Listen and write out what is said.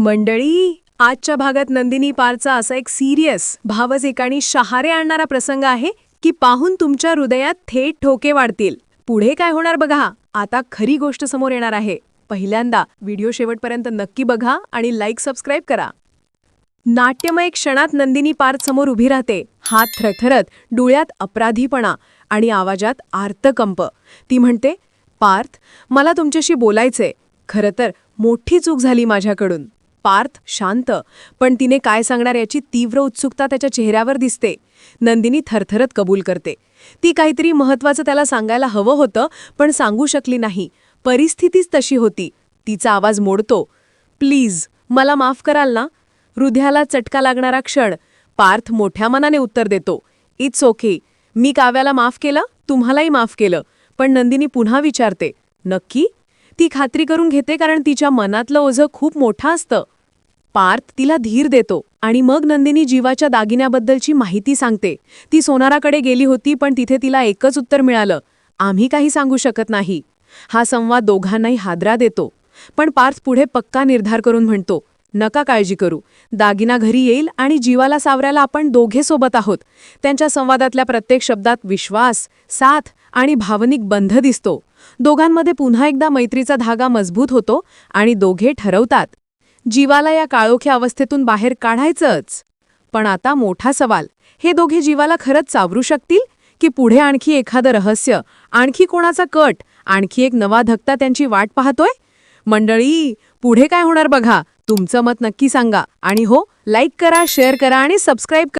मंडळी, आजच्या भागात नंदिनी पारचा असा एक सिरियस, भावनिक आणि शहारे आणणारा प्रसंग आहे की पाहून तुमच्या हृदयात थेट ठोके वाढतील. पुढे काय होणार बघा. आता खरी गोष्ट समोर येणार आहे. पहिल्यांदा व्हिडिओ शेवटपर्यंत नक्की बघा आणि लाईक सबस्क्राईब करा. नाट्यमय क्षणात नंदिनी पार्थ समोर उभी राहते, हात थरथरत, डोळ्यात अपराधीपणा आणि आवाजात आर्तकंप. ती म्हणते, पार्थ, मला तुमच्याशी बोलायचंय. खरं तर मोठी चूक झाली माझ्याकडून. पार्थ शांत, पण तिने काय सांगणार याची तीव्र उत्सुकता त्याच्या चेहऱ्यावर दिसते. नंदिनी थरथरत कबूल करते. ती काहीतरी महत्त्वाचं त्याला सांगायला हवं होतं, पण सांगू शकली नाही. परिस्थितीच तशी होती. तिचा आवाज मोडतो. प्लीज, मला माफ कराल ना? हृदयाला चटका लागणारा क्षण. पार्थ मोठ्या मनाने उत्तर देतो, इट्स ओके. मी काव्याला माफ केलं, तुम्हालाही माफ केलं. पण नंदिनी पुन्हा विचारते, नक्की? ती खात्री करून घेते, कारण तिच्या मनातलं ओझं खूप मोठं असतं. पार्थ तिला धीर देतो आणि मग नंदिनी जीवाच्या दागिन्याबद्दलची माहिती सांगते. ती सोनाराकडे गेली होती, पण तिथे तिला एकच उत्तर मिळालं, आम्ही काही सांगू शकत नाही. हा संवाद दोघांनाही हादरा देतो. पण पार्थ पुढे पक्का निर्धार करून म्हणतो, नका काळजी करू. दागिना घरी येईल आणि जीवाला सावरायला आपण दोघे सोबत आहोत. त्यांच्या संवादातल्या प्रत्येक शब्दात विश्वास, साथ आणि भावनिक बंध दिसतो. दोघांमध्ये पुन्हा एकदा मैत्रीचा धागा मजबूत होतो आणि दोघे ठरवतात, जीवाला या काळोख्या अवस्थेतून बाहेर काढायचंच. पण आता मोठा सवाल, हे दोघे जीवाला खरंच सावरू शकतील की पुढे आणखी एखादं रहस्य, आणखी कोणाचा कट, आणखी एक नवा धक्का त्यांची वाट पाहतोय? मंडळी, पुढे काय होणार बघा. तुमचं मत नक्की सांगा आणि हो, लाईक करा, शेअर करा आणि सबस्क्राईब करा.